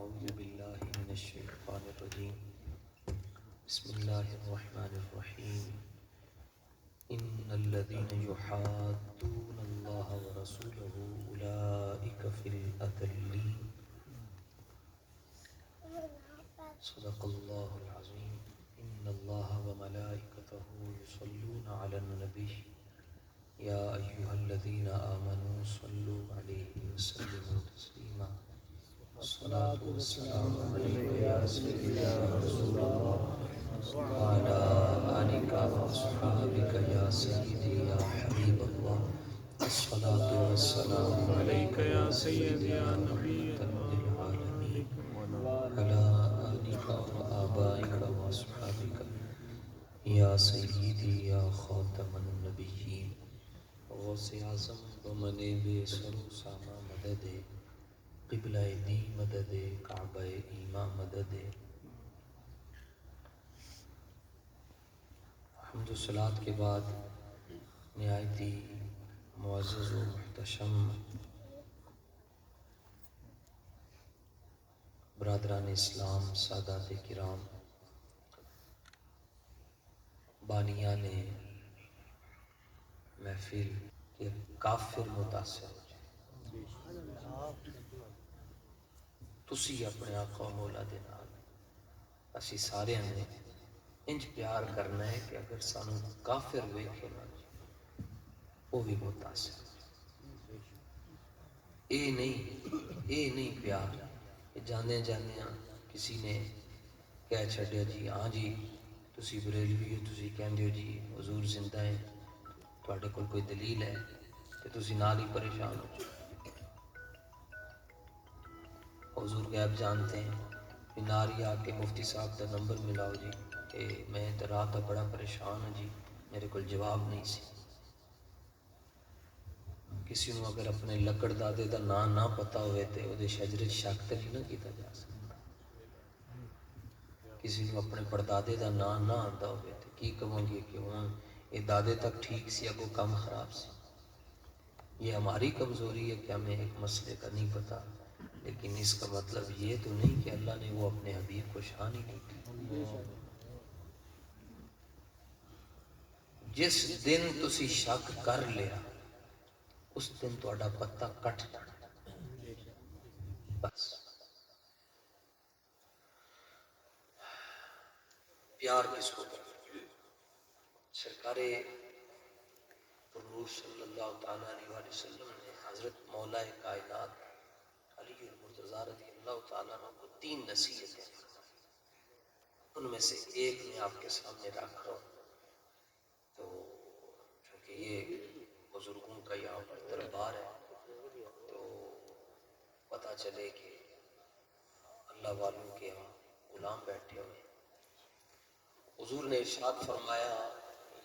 أعوذ بالله من الشيطان الرجيم بسم الله الرحمن الرحيم إن الذين يحادون الله ورسوله أولئك في الأذلين صدق الله العظيم إن الله وملائكته يصلون على النبي يا أيها الذين آمنوا صلوا عليه وسلموا تسليما الصلاة والسلام عليك يا سيدي يا رسول الله وعلى آلك وأصحابك يا سيدي يا حبيب الله الصلاة والسلام عليك يا سيدي يا رحمة للعالمين على آلك وآبائك وأصحابك یا سیدی یا خاتم النبیین غوث اعظم ومنیب سرو ساما مدد قبلہ دی مدد کعبہ ایما مدد حمد و صلات کے بعد نہایتی معزز و محتشم برادران اسلام، سادات کرام، بانیان محفل کہ کافر متاثر ہو جائے، تسی اپنے آقا و مولا دے نال اسی سارے نے انج پیار کرنا ہے کہ اگر سانو کافر ویکھے نا وہ بھی متاثر ہو جائے۔ اے نہیں پیار کہ جانے کسی نے کہہ چھڈیا جی ہاں جی تسی بریلوی ہو، تسی کہندے ہو جی حضور زندہ ہے، تواڈے کول کوئی دلیل ہے کہ تسی نال ہی پریشان ہو جاؤ۔ حضور غیب جانتے ہیں، نال ہی آ کے مفتی صاحب کا نمبر ملاؤ جی کہ میں تو رات بڑا پریشان ہوں جی، میرے کول جواب نہیں سی۔ کسی نو اگر اپنے لکڑ دادے دا نام نہ پتہ ہوئے تے او دے شجرے شک تے نہیں نہ کیتا جا سکتا۔ کسی نو اپنے پردادے دا نام نہ آتا ہوئے تو کی کہوں گے کہ ہوں یہ دادے تک ٹھیک سی اگو کم خراب سی۔ یہ ہماری کمزوری ہے کہ ہمیں ایک مسئلے کا نہیں پتا، لیکن اس کا مطلب یہ تو نہیں کہ اللہ نے وہ اپنے حبیب کو شان ہی نہیں کی۔ جس دن تسی شک کر لیا اس دن تہاڈا پتا کٹ جانا بس۔ پیار کس کو کرتے؟ سرکار نور صلی اللہ تعالیٰ علیہ وسلم نے حضرت مولا کائنات علی المرتضیٰ رضی اللہ تعالیٰ عنہ کو 3 نصیحتیں، ان میں سے ایک میں آپ کے سامنے رکھ رہا ہوں، تو چونکہ یہ بزرگوں کا یہاں پر دربار ہے تو پتہ چلے کہ اللہ والوں کے یہاں غلام بیٹھے ہوئے ہیں۔ حضور نے ارشاد فرمایا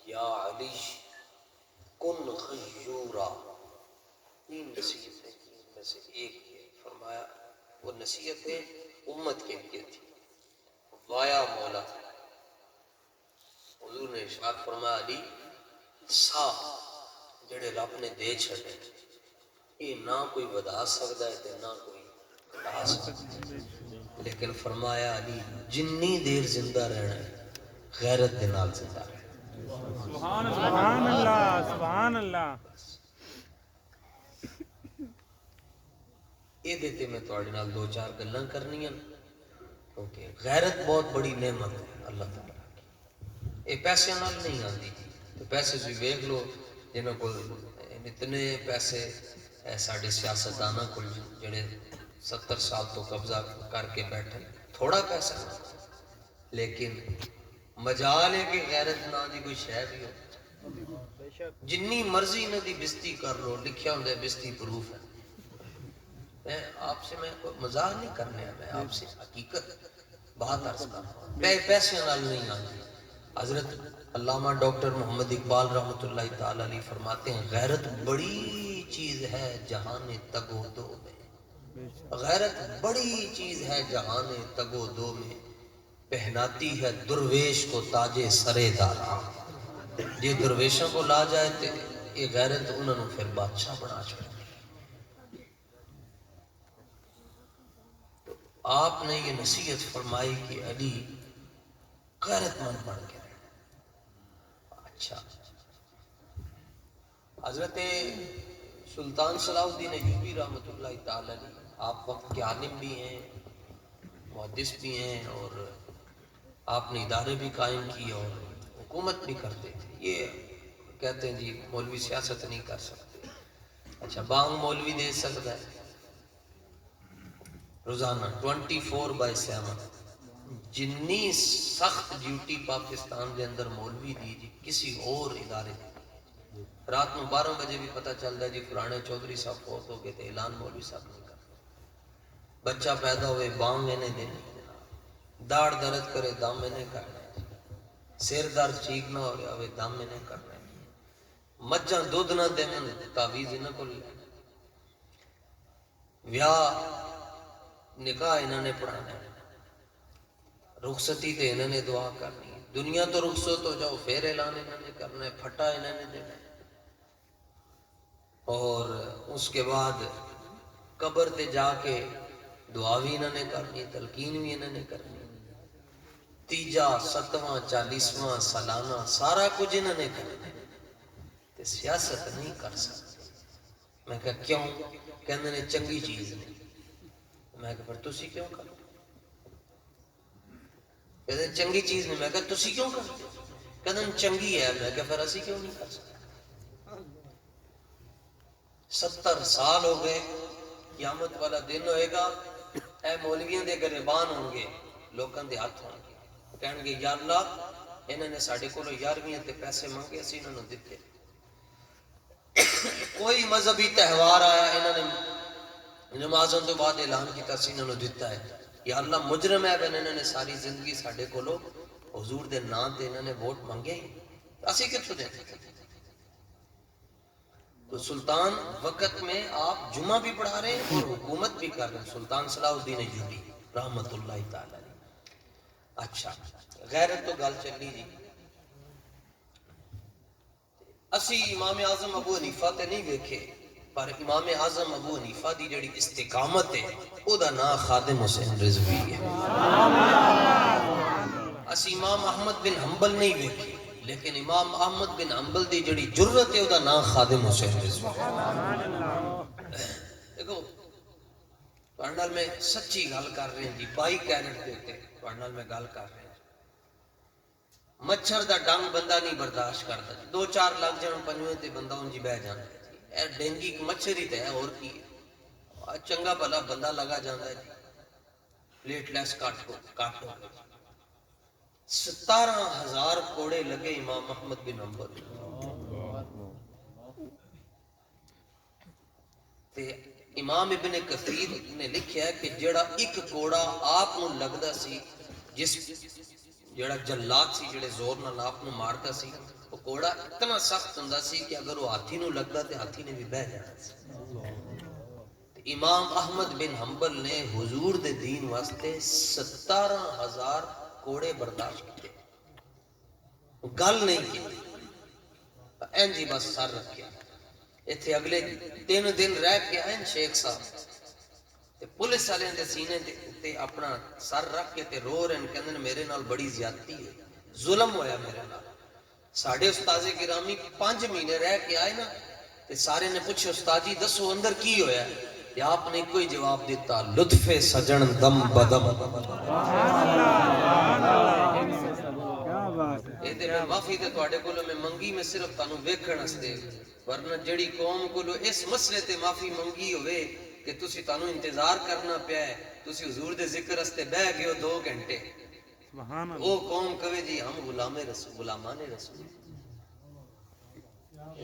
یا علی کن غیورا، 3 نصیحتیں ان میں سے ایک یہ فرمایا، وہ نصیحتیں امت کے لیے تھی۔ وایا مولا، حضور نے ارشاد فرمایا علی سا جڑے رب نے دے چھڑے یہ نہ کوئی ودا سکتا ہے تے نہ کوئی گھٹا سکتا ہے، لیکن فرمایا علی جنی دیر زندہ رہنا ہے غیرت دے نال زندہ رہنا۔ سبحان اللہ سبحان اللہ۔ یہ دیتے میں تھوڑے نال 2-4 گلاں کرنیاں کیونکہ غیرت بہت بڑی نعمت ہے اللہ تعالیٰ کی، یہ پیسے نال نہیں آتی۔ تو پیسے بھی دیکھ لو جنہوں کو اتنے پیسے ساڈے سیاستداناں کو جڑے 70 سال تو قبضہ کر کے بیٹھے، تھوڑا پیسہ نہ، لیکن مجال ہے کہ غیرت نہ دی کوئی شے بھی ہو، جنی مرضی نہ دی بستی کر لو، لکھیا ہوتا ہے بستی پروف ہے۔ میں آپ سے میں کوئی مزاح نہیں کرنے، میں آپ سے حقیقت بات عرض کر رہا ہوں، پیسے نال نہیں آتی۔ حضرت علامہ ڈاکٹر محمد اقبال رحمۃ اللہ تعالی علیہ فرماتے ہیں غیرت بڑی چیز ہے جہان تگو دو میں، غیرت بڑی چیز ہے جہان تگو دو میں، پہناتی ہے درویش کو تاج سرے دارا۔ یہ درویشوں کو لا جائے تو یہ غیرت انہوں نے پھر بادشاہ بنا چھوڑے۔ آپ نے یہ نصیحت فرمائی کہ علی غیرت مند بن کے رہے. اچھا، حضرت سلطان صلاح الدین ایوبی رحمۃ اللہ تعالی علیہ، آپ وقت کے عالم بھی ہیں، محدث بھی ہیں، اور آپ نے ادارے بھی قائم کیے اور حکومت بھی کرتے تھے. یہ کہتے ہیں جی مولوی سیاست نہیں کر سکتے. اچھا، بانگ مولوی دے سکتا ہے روزانہ 24/7. جنی سخت ڈیوٹی پاکستان کے اندر مولوی دی جی کسی اور ادارے دی. رات میں 12 بجے بھی پتہ چلتا ہے جی فلانے چودھری صاحب فوت ہو گئے تھے، اعلان مولوی صاحب نہیں کرتے. بچہ پیدا ہوئے بانگ انہیں دینے، داڑ درد کرے دم انہیں کرنا، سر درد چیخنا ہو گیا ہوئے دم انہیں کرنا، مجھاں دودھ نہ دین تعویذ انہیں کو لے، ویاہ نکاح انہوں نے پڑھانا ہے، رخصتی تے انہوں نے دعا کرنی ہے، دنیا تو رخصت ہو جاؤ پھر اعلان انہوں نے کرنا ہے، پھٹا انہوں نے دینا ہے، اور اس کے بعد قبر تے جا کے دعا بھی انہوں نے کرنی ہے، تلقین بھی انہوں نے کرنی ہے، تیجا 7واں 40واں سالانہ سارا کچھ انہوں نے کرنا ہے، تے سیاست نہیں کر سکتے. میں کہا کیوں؟ کہنے نے چنگی چیز نہیں. میں کہا پھر تسی کیوں کرتے؟ کہتے چنگی چیز نہیں. میں کہا تسی کیوں کرتے؟ کہتے چنگی ہے. میں کہا پھر اسی کیوں نہیں کر سکتے؟ 70 سال ہو گئے، قیامت والا دن ہوئے گا، اے مولویاں دے گریبان ہوں گے، لوکاں دے ہاتھ ہوں گے، کہن گے یا اللہ انہوں نے ساڑھے کو 11ویں تے پیسے مانگے اسی انہوں نے دیتے. کوئی مذہبی تہوار آیا انہوں نے نمازوں تو بعد اعلان کیتا اسی انہوں نے دیتا ہے. یا اللہ مجرم ہے انہوں نے ساری زندگی ساڑھے کو حضور دے نام تے انہوں نے ووٹ مانگے ہی اسی کتوں دیتے. تو سلطان وقت میں آپ جمعہ بھی پڑھا رہے ہیں اور حکومت بھی کر رہے ہیں. سلطان صلاح الدین ایوبی رحمت اللہ تعالی. اچھا، غیرت تو گل چلی جی. اسی امام اعظم ابو حنیفہ تے نہیں ویکھے، پر امام اعظم ابو حنیفہ دی جڑی استقامت ہے او دا نام خادم حسین رضوی ہے. اسی امام احمد بن حنبل نہیں ویکھے، لیکن امام احمد بن حنبل دی جڑی جرت ہے او دا نام خادم حسین رضوی ہے. دیکھو تہاڈے نال میں سچی گل کر رہے ہیں جی، 22 کیرٹ دے اوتے تہاڈے نال میں گل کر رہے ہیں. مچھر دا ڈنگ بندہ نہیں برداشت کرتا، 2-4 لگ جان پنجویں تے بندہ انجی بہ جانا ہے. اے ڈینگی مچھر ہی تے ہے اور کی ہے، چنگا بھلا بندہ لگا جاتا ہے جی، پلیٹ لیس کٹ ہو. 17,000 کوڑے لگے امام احمد بن حنبل تے امام ابن کثیر نے لکھیا ہے کہ جڑا ایک کوڑا آپ نو لگدا سی، جس جڑا جلات سی جڑے زور نال آپ نو ماردا سی، وہ کوڑا اتنا سخت ہوندا سی کہ اگر وہ ہاتھی نو لگدا تے ہاتھی نے بھی بہ جانا سی. امام احمد بن حنبل نے حضور دے دین واسطے 17,000 کوڑے برداشت کیتے، گل نہیں کی اینجی بس سر رکھیا. ایتھے اگلے 3 دن رہ کے آئے شیخ صاحب تے پولیس والے دے سینے تے اپنا سر رکھ کے تے رو رہے ہیں، کہندے میرے نال بڑی زیادتی ہے، ظلم ہویا میرے نال. ساڈے استاد گرامی 5 مہینے رہ کے آئے نا تے سارے نے پوچھے استاد جی دسو اندر کی ہویا ہے؟ تے آپ نے کوئی جواب دیتا، لطف سجن دم بدم. معافی تے تواڈے کولوں میں منگی میں صرف تانوں ویکھن واسطے، ورنہ جڑی قوم کولو اس مسئلے تے معافی منگی ہوئے کہ تسی تانوں انتظار کرنا پیا ہے، تسی حضور دے ذکر واسطے بہ گئے ہو 2 گھنٹے، وہ قوم کہے جی ہم غلامان رسول.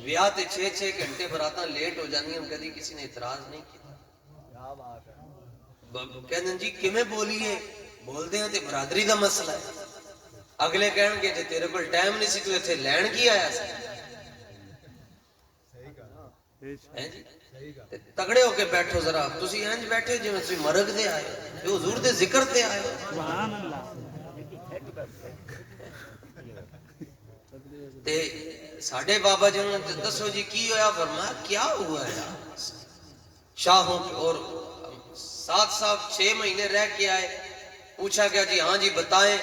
ویاہ تے 6 گھنٹے براتاں لیٹ ہو جانی ہم کدی کسی نے اعتراض نہیں کیا. کہندے جی کیویں بولیے، بول دے ہیں تے برادری دا مسئلہ ہے. اگلے کہن گے جے تیرے کول ٹائم نہیں سی تو ایتھے لین کی آیا سی؟ تگڑے ہو کے بیٹھو ذرا. تسی انج بیٹھے جویں تسی مرگ دے آئے ہو، جو حضور دے ذکر تے آئے ہو. سبحان اللہ. تے ساڈے بابا جی نے دسو جی کی ہویا؟ فرمایا کیا ہوا ہے؟ شاہوں اور ساتھ صاحب 6 مہینے رہ کے آئے. پوچھا گیا جی ہاں جی بتائیں.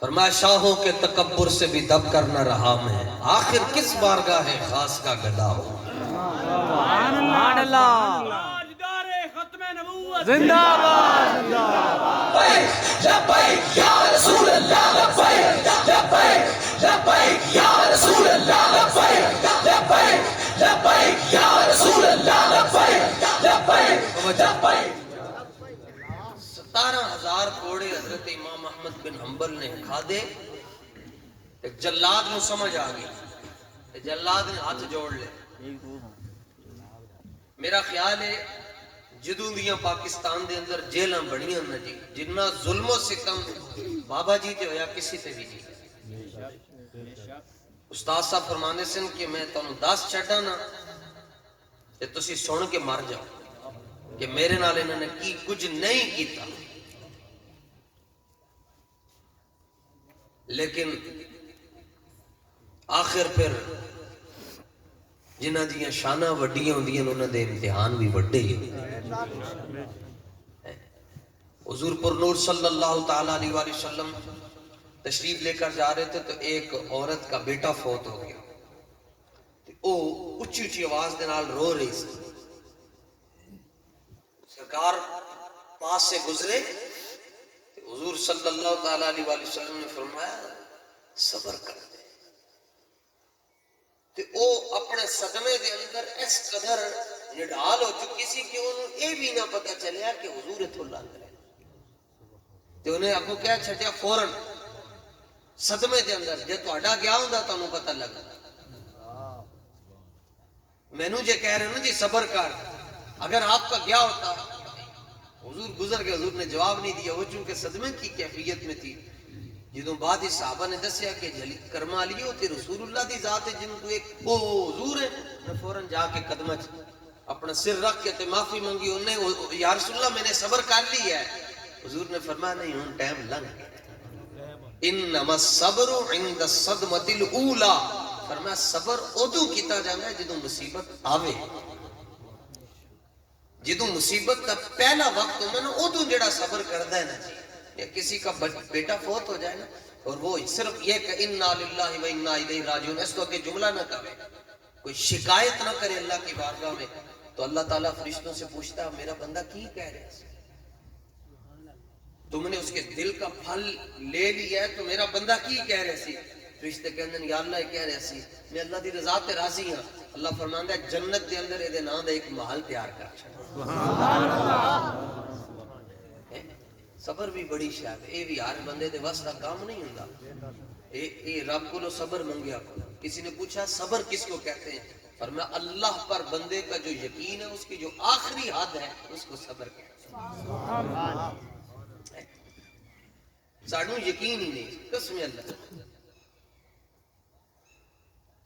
فرمایا شاہوں کے تکبر سے بھی دب کر نہ رہا میں, آخر کس بارگاہ خاص کا گدا ہو. سبحان اللہ. تاجدار ختم نبوت زندہ باد. لبیک لبیک یا رسول اللہ لبیک لبیک لبیک یا رسول اللہ لبیک لبیک لبیک یا رسول اللہ لبیک لبیک لبیک. 17,000 گھوڑے حضرت امام احمد بن حنبل نے کھادے. ایک جلاد نو سمجھ آ گئی, جلاد نے ہاتھ جوڑ لے. میرا خیال ہے جدوں دیاں پاکستان دے اندر جیلاں بڑیاں نا جی, جنہ ظلم و ستم بابا جی تے ہویا کسی تے بھی نہیں. استاد صاحب فرمانے سن کہ میں تانوں 10 چھڈاں نا تے تسی سن کے مر جاؤ کہ میرے نال انہوں نے کی کچھ نہیں کیتا. لیکن آخر پھر جنہ دیاں شانہ وڈیاں ہوندیاں انہوں دے امتحان بھی وڈے ہی. حضور پر نور صلی اللہ تعالیٰ علیہ وآلہ وسلم تشریف لے کر جا رہے تھے تو ایک عورت کا بیٹا فوت ہو گیا. وہ اچھی اچھی آواز دے نال رو رہی سی. سرکار پاس سے گزرے, حضور صلی اللہ تعالیٰ علیہ وآلہ وسلم نے فرمایا صبر کر دے. تو وہ اپنے صدمے دے اندر اس قدر نڈال ہو چکی سی کہ انہوں یہ بھی نہ پتا چلیا کہ حضور اتھو لگ رہے. تو انہیں ابو کہہ چھٹیا فوراً صدمے دے اندر جے تو اڈا گیا ہوں دا تو انہوں پتا لگا. میں نو جے کہہ رہے ہیں نا جی صبر کر, اگر آپ کا گیا ہوتا حضور گزر گئے, حضور نے جواب نہیں دیا. وہ چونکہ صدمے کی کیفیت میں تھی. جدوں بعد ہی صحابہ نے دسیا کہ کرما علی ہوتے رسول اللہ دی ذات ہے جن کو ایک وہ حضور ہے, میں فوراً جا کے قدمہ اپنا سر رکھ کے تے معافی مانگی. انہیں یا رسول اللہ میں نے صبر کر لیا ہے. حضور نے فرمایا نہیں ہوں ٹائم لنگ گیا. انما الصبر عند الصدمۃ الاولى, فرمایا صبر ادو کیتا جاندا ہے جدوں مصیبت آوے. جدوں مصیبت کا پہلا وقت ہونا نا ادو جڑا صبر کردا ہے نا جی, یا کسی کا بیٹا فوت ہو جائے نا اور وہ صرف یہ کہ انا للہ و انا الیہ راجعون, اس کو کہ جملہ نہ کرے, کوئی شکایت نہ کرے اللہ کی بارگاہ میں, تو اللہ تعالیٰ فرشتوں سے پوچھتا میرا بندہ کی کہہ رہا ہے, تم نے اس کے دل کا پھل لے لیا ہے تو میرا بندہ کی کہہ رہے سی. فرشتے کہندے یا اللہ یہ کہہ رہے سی میں اللہ دی رضا تے راضی ہاں. اللہ فرماندا ہے جنت دے اندر اے دے نام دا ایک محل تیار کر چھڑ. صبر بھی بڑی شاید ہے, اے بھی ہر بندے دے وس دا کام نہیں ہوندا. اے رب کو صبر منگیا کرو. کسی نے پوچھا صبر کس کو کہتے ہیں, فرمایا اللہ پر بندے کا جو یقین ہے اس کی جو آخری حد ہے اس کو صبر کہتے ہیں. سانوں یقین ہی نہیں, قسم اللہ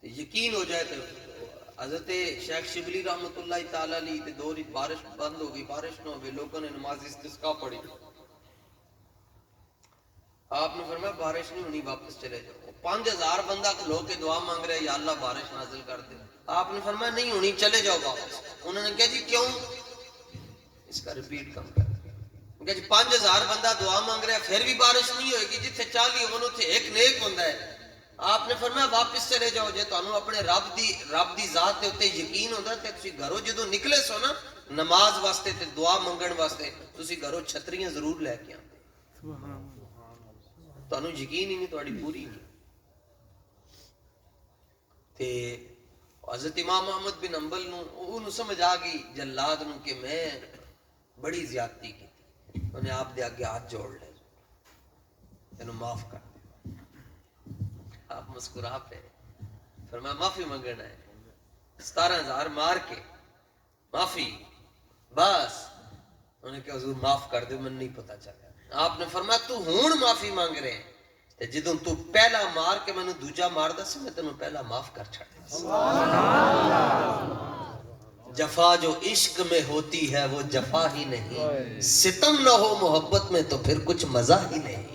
یقین ہو جائے تو. حضرت شیخ شبلی رحمت اللہ تعالیٰ علیہ تے دور بارش بند ہو گئی, بارش نہ ہوئے, لوگوں نے نماز استسقا پڑھی. آپ نے فرمایا بارش نہیں ہونی واپس چلے جاؤ. 5,000 بندہ کھلو کے دعا مانگ رہے یا اللہ بارش نازل کر دے. آپ نے فرمایا نہیں ہونی چلے جاؤ واپس. انہوں نے کہا جی کیوں, اس کا ریپیٹ کم کر. کہ جی 5,000 بندہ دعا مانگ رہا ہے پھر بھی بارش نہیں ہوئے گی, جتھے 40 ہون اتھے ایک نیک بندہ ہے. آپ نے فرمایا واپس چلے جاؤ. جے تانوں اپنے رب دی ذات دے اوتے یقین ہوندا تے تسی گھروں جدوں نکلے سو نا نماز واسطے تے دعا منگن واسطے تسی گھروں چھتریاں ضرور لے کے آندے. تانوں یقین ہی نہیں تہاڈی پوری نہیں. تے حضرت امام احمد بن حنبل نو سمجھ آ گئی جلاد نو کہ میں بڑی زیادتی کی. انہیں آپ دے آگے ہاتھ جوڑ لے, تینوں معاف کر دے. آپ مسکرا پہ فرمایا معافی منگنا ہے. 17,000 مار کے معافی بس. انہیں کہا حضور معاف کر دے, من نہیں پتا چلا. آپ نے فرمایا تو ہون معافی مانگ رہے ہیں, جدوں تو پہلا مار کے میں نے دوجا مار دا سی میں تینوں پہلا معاف کر چھڑ دیا. جفا جو عشق میں ہوتی ہے وہ جفا ہی نہیں, ستم نہ ہو محبت میں تو پھر کچھ مزہ ہی نہیں.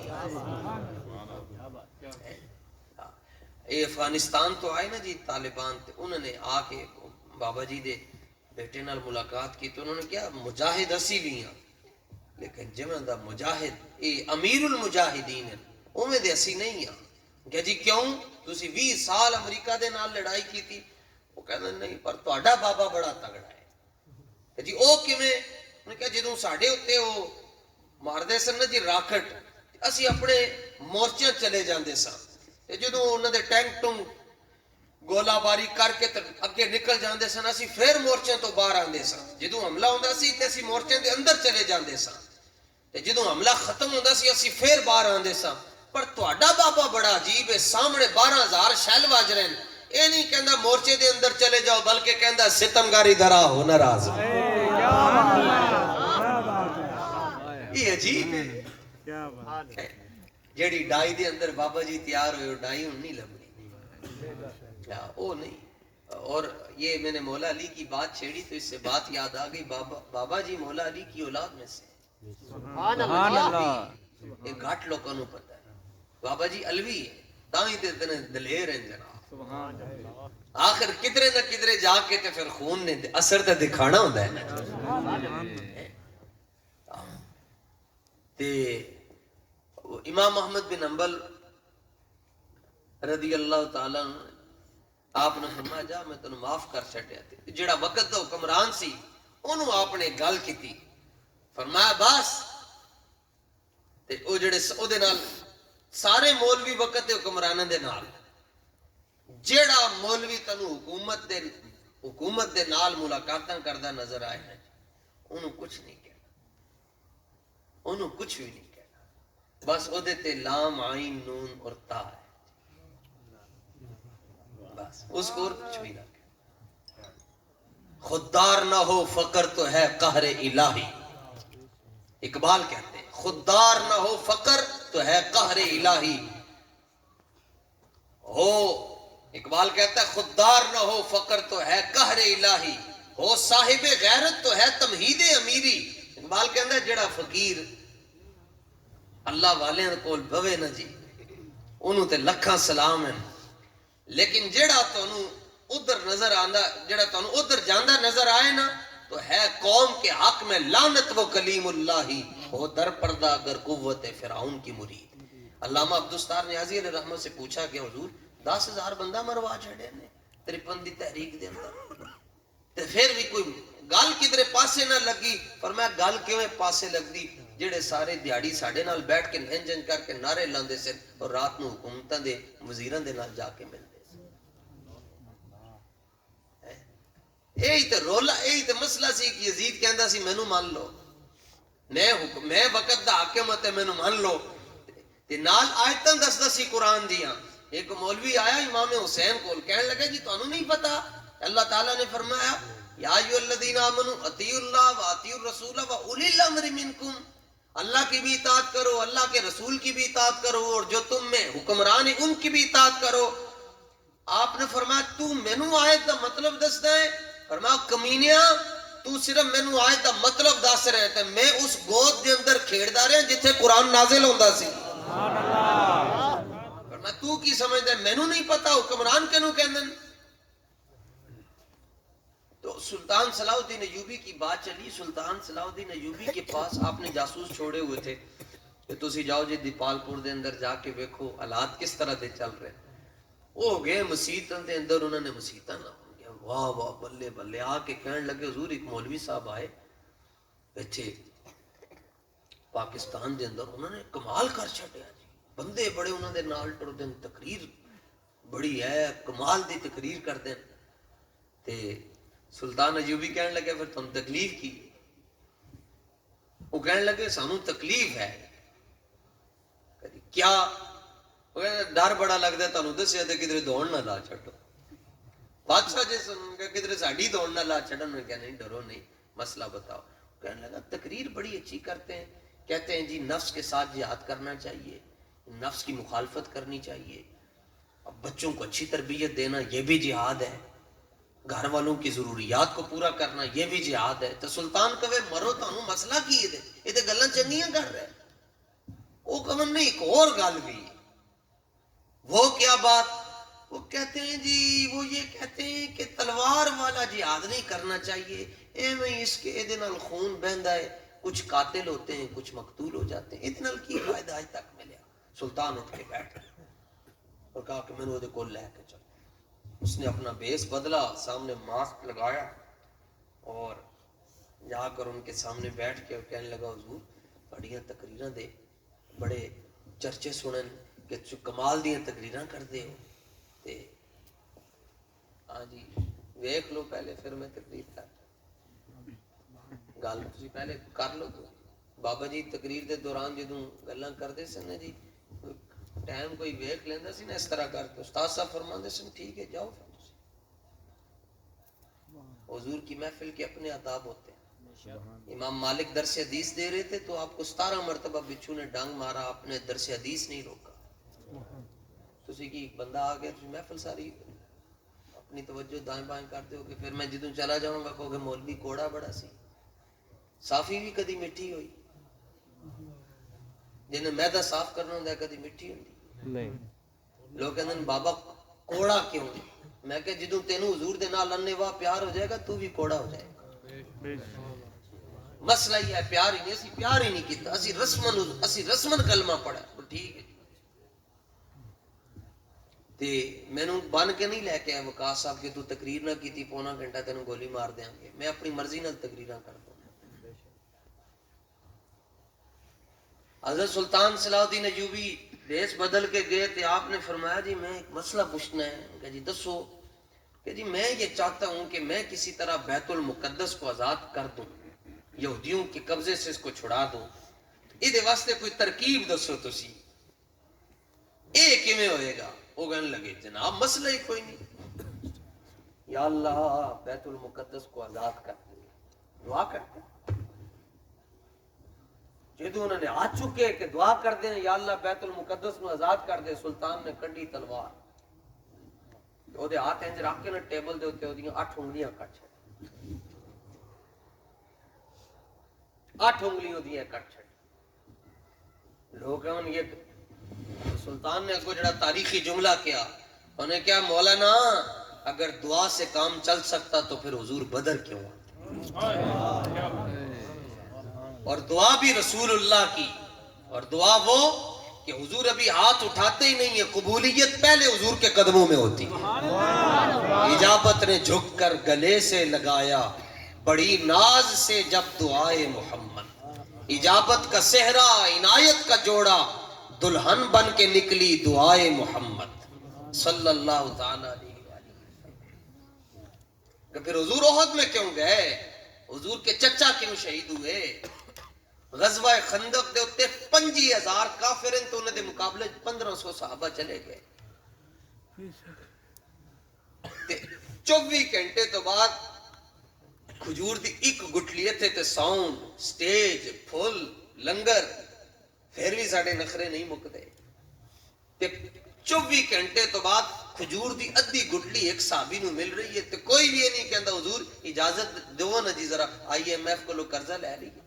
اے افغانستان تو آئے نا جی طالبان, انہوں نے آ کے بابا جی دے بیٹے نال ملاقات کی تو انہوں نے کیا مجاہد اسی بھی ہاں لیکن جمع دا مجاہد اے امیر المجاہدین اوویں دے اسی نہیں ہاں کہ جی کیوں تسی 20 سال امریکہ دے نال لڑائی کی تھی وہ کہندے نہیں پر تہاڈا بابا بڑا تگڑا ہے کہ جی او کیویں انہوں نے کہا جدوں ساڈے اوتے او ماردے سن نا جی راکٹ اسی اپنے مورچے چلے جاندے ساں تے جدوں انہاں دے ٹینک ٹنگ گولہ باری کر کے اگے نکل جاندے سن اسی پھر مورچے تو باہر آندے ساں جدوں حملہ ہوندا سی تے اسی مورچے دے اندر چلے جاندے ساں تے جدوں حملہ ختم ہوندا سی اسی پھر باہر آندے ساں پر تہاڈا بابا بڑا عجیب ہے سامنے 12,000 شیل وج رہے ہیں اے نہیں کہندا مورچے دے اندر چلے جاؤ بلکہ کہندا ستمگاری درا ہو ناراض یہ عجیب ہے کیا بات جیڑی ڈائی دے اندر بابا جی تیار ہوئے ڈائی ہوں نہیں لبنی او نہیں اور یہ میں نے مولا علی کی بات چھیڑی تو اس سے بات یاد آ گئی بابا جی مولا علی کی اولاد میں سے سبحان اللہ ایک گھاٹ لوگوں کو پتہ ہے بابا جی علوی ہے تاہی تے اتنے دلیر ہیں جناب سبحان اللہ آخر کدرے نہ کدرے جا کے تے پھر خون نے اثر تے دکھانا ہوتا ہے نا تے امام احمد بن حنبل رضی اللہ تعالیٰ آپ نے فرمایا جا میں تنوں معاف کر چھڈیا تے جڑا وقت دا حکمران سی انہوں آپ نے گل کیتی فرمایا بس تے او جڑے او دے نال سارے مولوی وقت دے حکمراناں دے نال جڑا مولوی تنوں حکومت دے نال ملاقاتاں کردا نظر آئے ہیں انہوں کچھ نہیں کہنا انہوں کچھ بھی نہیں کہنا بس او دے تے لام عین نون اور تا ہے بس اس کو اور کچھ بھی نہ کہنا خوددار نہ ہو فقر تو ہے قہر الہی اقبال کہتے ہیں خوددار نہ ہو فقر تو ہے قہر الہی ہو اقبال کہتا ہے خوددار نہ ہو فقر تو ہے قہر الہی ہو صاحب غیرت تو ہے تمہید امیری اقبال کہتا ہے جڑا فقیر اللہ والے کول بوے نہ جی انہوں تے لکھاں سلام ہیں لیکن جڑا تانوں ادھر نظر آندا جڑا تانوں ادھر جاندا نظر آئے نا تو ہے قوم کے حق میں لعنت و کلیم اللہ ہو در پردہ اگر قوت فرعون کی مرید علامہ عبدالستار نیازی علیہ رحمت سے پوچھا کہ حضور 10,000 بندہ مروا چھڑے نے 53 دی تحریک دے اندر تے پھر بھی کوئی گل کدھر پاسے نہ لگی فرمایا گل کیویں پاسے لگدی جڑے سارے دیہڑی ساڈے نال بیٹھ کے انجن کر کے نعرے لاندے سن اور رات نو حکومتاں دے وزیراں دے نال جا کے ملدے یہی تے رولا یہی تے مسئلہ سی کہ یزید کہندا سی مینوں مان لو میں وقت دا حاکم تے مینوں مان لو تے نال آیتاں دسدا سی قرآن دیاں ایک مولوی آیا امام حسین کول کہنے لگا جی تانوں نہیں پتا اللہ تعالیٰ نے فرمایا یا ایھا الذین آمنوا اطیعوا اللہ واطیعوا الرسول واولی الامر منکم اللہ کی بھی اطاعت کرو اللہ کے رسول کی بھی اطاعت کرو اور جو تم میں حکمران ہیں ان کی بھی اطاعت کرو آپ نے فرمایا تو مینوں آیت دا مطلب دسدا ہے فرمایا کمینیا تو صرف مینوں آیت دا مطلب دس رہے تے میں اس گود دے اندر کھیڑدا رہا جتھے قرآن نازل ہوندا سی سبحان اللہ فرمایا تو کی سمجھدا ہے مینوں نہیں پتا حکمران کینوں کہندے تو سلطان صلاح الدین ایوبی کی بات چلی سلطان صلاح الدین ایوبی کے پاس آپ نے جاسوس چھوڑے ہوئے تھے کہ تسی جاؤ جی دیپال پور دے اندر جا کے دیکھو حالات کس طرح دے چل رہے وہ گئے مسیتاں دے اندر انہوں نے مسیتاں نہ واہ واہ بلے بلے آ کے کہنے لگے حضور ایک مولوی صاحب آئے بیٹھے پاکستان دے اندر انہوں نے کمال کر چھڈیا جی بندے بڑے انہوں دے نال ٹردے تقریر بڑی ہے کمال دی تقریر کردے تے سلطان ایوبی کہنے لگے پھر تم تکلیف کی وہ کہنے لگے سانو تکلیف ہے کیا ڈر بڑا لگتا ہے تانوں دسیا تے کدھر دوڑ نہ لا چھڈو بادشاہ جی سن کہ کدھر ساڈی دوڑ نہ لا چھڈن میں کہا نہیں ڈرو نہیں مسئلہ بتاؤ کہنے لگا تقریر بڑی اچھی کرتے ہیں کہتے ہیں جی نفس کے ساتھ جہاد کرنا چاہیے نفس کی مخالفت کرنی چاہیے اب بچوں کو اچھی تربیت دینا یہ بھی جہاد ہے گھر والوں کی ضروریات کو پورا کرنا یہ بھی جہاد ہے تو سلطان کہے مرو تانوں مسئلہ کی یہ تے گلاں چنگیاں کر رہے وہ کہن نہیں ایک اور گل بھی وہ کیا بات وہ کہتے ہیں جی وہ یہ کہتے ہیں کہ تلوار والا جہاد نہیں کرنا چاہیے، ایویں اس کے دے نال خون بہندا ہے، کچھ قاتل ہوتے ہیں کچھ مقتول ہو جاتے ہیں، اتنا کی فائدہ آج تک ملیا۔ سلطان اٹھ کے بیٹھ گیا اور کہا کہ میں نے وہ لے کے چلو۔ اس نے اپنا بیس بدلا، سامنے ماسک لگایا اور جا کر ان کے سامنے بیٹھ کے کہنے لگا حضور بڑیاں تقریراں دے، بڑے چرچے سنن کہ کمال دیاں تقریراں کر دے ہو، تے ہاں جی ویکھ لو پہلے پھر میں تقریر کر گل تسی پہلے کر لو۔ تو بابا جی تقریر دے دوران جدوں گلاں کردے سن نا جی ٹائم کوئی ویکھ لیندا سی نا اس طرح کر کے استاد صاحب فرماندے سن ٹھیک ہے جاؤ پھر تسی۔ حضور کی محفل کے اپنے آداب ہوتے ہیں۔ امام مالک درس حدیث دے رہے تھے تو آپ کو 17 مرتبہ بچھو نے ڈانگ مارا، آپ نے درس حدیث نہیں روکا۔ تسی کی بندہ آ گیا تسی محفل ساری اپنی توجہ دائیں بائیں کرتے ہو کہ پھر میں جدوں چلا جاؤں گا کہو کہ مولوی کوڑا بڑا سی، صافی بھی کدی مٹھی ہوئی، جنہیں میدا صاف کرنا ہوندا ہے کدی مٹھی ہوندی؟ لوگ کہتے ہیں بابا کوڑا کیوں؟ میں کہ جدوں تینوں حضور دے نال اننے واہ پیار ہو جائے گا تو بھی کوڑا ہو جائے گا۔ مسئلہ یہ ہے پیار ہی نہیں، اسی پیار ہی نہیں کیتا، اسی رسمن کلمہ پڑھا ٹھیک ہے۔ تے مینوں بن کے نہیں لے کے آئے وقاص صاحب کہ تو تقریر نہ کیتی پونا گھنٹہ تینوں گولی مار دیاں گے، میں اپنی مرضی نال تقریراں کردا ہوں۔ حضرت سلطان صلاح الدین ایوبی دیس بدل کے گئے تھے، آپ نے فرمایا جی میں ایک مسئلہ پوچھنا ہے کہ جی دسو کہ جی میں یہ چاہتا ہوں کہ میں کسی طرح بیت المقدس کو آزاد کر دوں، یہودیوں کے قبضے سے اس کو چھڑا دوں، یہ واسطے کوئی ترکیب دسو تسی، اے کیویں ہوئے گا؟ وہ کہنے لگے جناب مسئلہ ہی کوئی نہیں، یا اللہ بیت المقدس کو آزاد کر دیں، دعا کرتے ہیں۔ جدو انہوں نے ہاتھ چکے کہ دعا کر دیں یا اللہ بیت المقدس کو آزاد کر دے، سلطان نے کڈی تلوار، وہ دے ہاتھ انج رکھ کے نا ٹیبل دے اوتے اودیاں 8 انگلیاں کٹ چھڈ، 8 انگلیاں اودیاں کٹ چھڈ۔ لوگ ہیں یہ سلطان نے کو جڑا تاریخی جملہ کیا، انہیں کیا مولانا اگر دعا سے کام چل سکتا تو پھر حضور بدر کیوں آتے؟ اور دعا بھی رسول اللہ کی، اور دعا وہ کہ حضور ابھی ہاتھ اٹھاتے ہی نہیں ہے، قبولیت پہلے حضور کے قدموں میں ہوتی ہے۔ اجابت نے جھک کر گلے سے لگایا بڑی ناز سے جب دعائے محمد، اجابت کا صحرا عنایت کا جوڑا دلہن بن کے نکلی دعائے محمد صلی اللہ تعالی علیہ وسلم۔ کہ پھر حضور احد میں کیوں گئے؟ حضور کے چچا کیوں شہید ہوئے؟ غزوہ خندق دے اتے 5000 کافر ہیں تو انہیں دے مقابلے 1500 صحابہ چلے گئے، 24 گھنٹے تو بعد کھجور دی ایک گٹلی تھے تے ساؤنڈ سٹیج پھول لنگر، پھر بھی ساڑھے نخرے نہیں مکتے تے 24 گھنٹے تو بعد کھجور دی ادھی گٹلی ایک صحابی نو مل رہی ہے تے کوئی بھی یہ نہیں کہندا حضور اجازت دو نا جی ذرا IMF کو لو قرضہ لے رہی ہے۔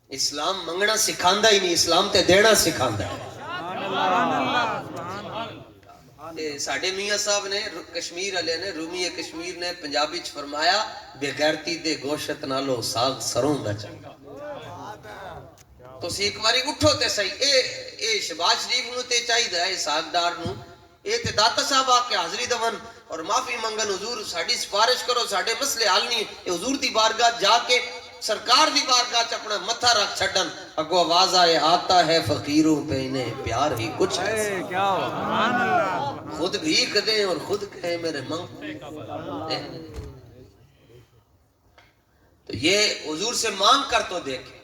اسلام منگنا سکھاندا ہی نہیں، اسلام تے دینا سکھاندا ہے۔ ساڑھے میاں صاحب نے کشمیر علیہ نے رومی کشمیر نے پنجابی چ فرمایا بے غیرتی دے گوشت نالو ساگ سروں دا چنگا۔ تو سی ایک باری اٹھو تے صحیح، اے شہباز شریف نو تے چاہیدا ہے ساگدار نو، اے تے داتا صاحب آ کے حاضری دون اور معافی منگن حضور ساڈی سفارش کرو، ساڈے مسئلے حل نہیں، اے حضور دی بارگاہ جا کے سرکار دی بارگاہ چ اپنا متھا رکھ چھڈن، اگو آواز آئے آتا ہے فقیروں پہ انہیں پیار ہی کچھ ہے، خود بھیک دیں اور خود کہیں میرے منگ۔ تو یہ حضور سے مانگ کر تو دیکھیں،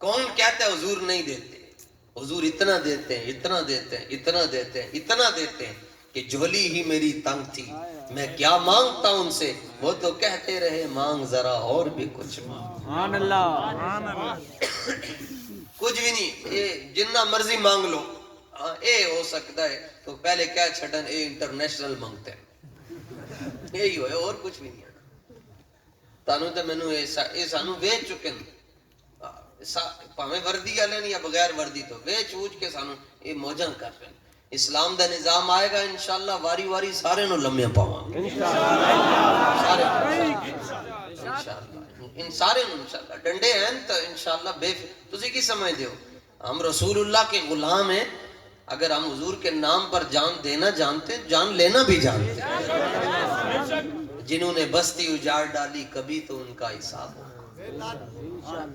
کون کہتا ہے حضور نہیں دیتے؟ حضور اتنا دیتے ہیں، اتنا دیتے ہیں، اتنا دیتے ہیں، اتنا دیتے ہیں کہ جھولی ہی میری تنگ تھی، میں کیا مانگتا ان سے، وہ تو کہتے رہے مانگ ذرا اور بھی کچھ مانگ۔ سبحان اللہ، کچھ بھی نہیں، اے جنہ مرضی مانگ لو، ہاں اے ہو سکتا ہے تو پہلے کہہ چھڑن اے انٹرنیشنل مانگتے ہیں، یہی ہوئے اور کچھ بھی نہیں ہے۔ تانوں تے مینوں اے سانوں ویچ چکے ہیں، پاویں وردی والے نہیں یا بغیر وردی تو ویچ اوچ کے سانوں اے موجاں کر رہے ہیں۔ اسلام دا نظام آئے گا انشاءاللہ واری واری سارے نو لمحے پاواں گے سارے انشاءاللہ ان سارے نو انشاءاللہ ڈنڈے ہیں تو انشاءاللہ بے تسی کی سمجھ دیو ہم رسول اللہ کے غلام ہیں اگر ہم حضور کے نام پر جان دینا جانتے جان لینا بھی جانتے جنہوں نے بستی اجاڑ ڈالی کبھی تو ان کا حساب ہوگا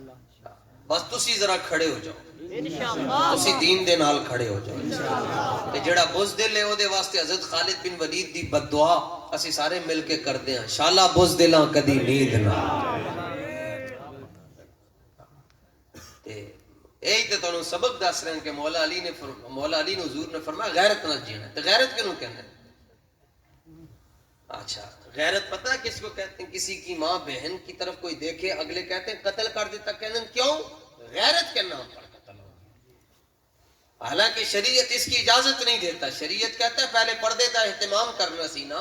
بس تسی ذرا کھڑے ہو جاؤ تسی دین دے نال کھڑے ہو جاؤ کہ جڑا بزدل ہے او دے واسطے حضرت خالد بن ولید دی بد دعا اسی سارے مل کے کردے ہیں شالا بزدلاں کدی نیند نہ یہی تو تانوں سبق دس رہے ہیں کہ مولا علی نے حضور نے فرمایا غیرت نہ جینا تو غیرت کیوں کہنا ہے اچھا غیرت پتہ ہے کس کو کہتے ہیں کسی کی ماں بہن کی طرف کوئی دیکھے اگلے کہتے ہیں قتل کر دیتا کہتے ہیں کیوں غیرت کے نام پر قتل ہو حالانکہ شریعت اس کی اجازت نہیں دیتا شریعت کہتا ہے پہلے پردے کا اہتمام کرنا سی نا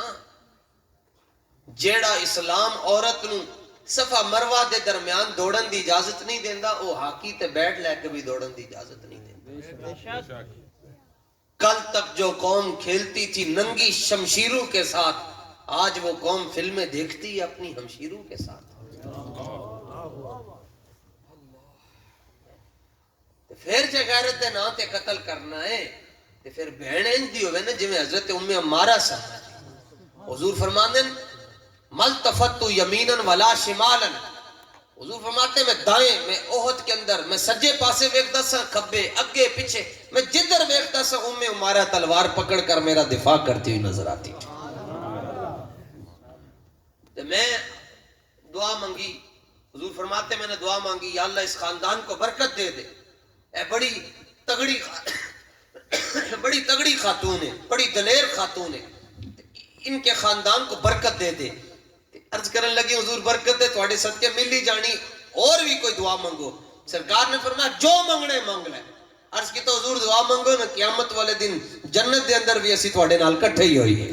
جیڑا اسلام عورت نو صفا مروہ دے درمیان دوڑن دی اجازت نہیں دیندا او ہاکی تے بیٹ لے کے بھی دوڑن دی اجازت نہیں دیندا کل تک جو قوم کھیلتی تھی ننگی شمشیروں کے ساتھ آج وہ قوم فلمیں دیکھتی ہے اپنی ہمشیروں کے ساتھ پھر جے غیرت دے نا تے قتل کرنا ہے تے پھر بہن انج دی ہوے نا جویں حضرت ام عمارہ سا حضور فرماندے ملتفت یمینا ولا شمالا حضور فرماتے ہیں میں دائیں میں احد کے اندر میں سجے پاسے ویکھدا سا کھبے اگے پیچھے میں جدھر ویکھدا سا ام عمارہ تلوار پکڑ کر میرا دفاع کرتی ہوئی نظر آتی تھی تو میں دعا مانگی حضور فرماتے میں نے دعا مانگی یا اللہ اس خاندان کو برکت دے دے اے بڑی تگڑی خاتون ہے بڑی دلیر خاتون ہے ان کے خاندان کو برکت دے دے عرض کرنے لگی حضور برکت دے تواڈے صدقے مل ہی جانی اور بھی کوئی دعا مانگو سرکار نے فرمایا جو منگنے مانگ لے عرض کی تو حضور دعا مانگو نا قیامت والے دن جنت دے اندر بھی اسی تواڈے نال کٹھے ہی ہوئی ہے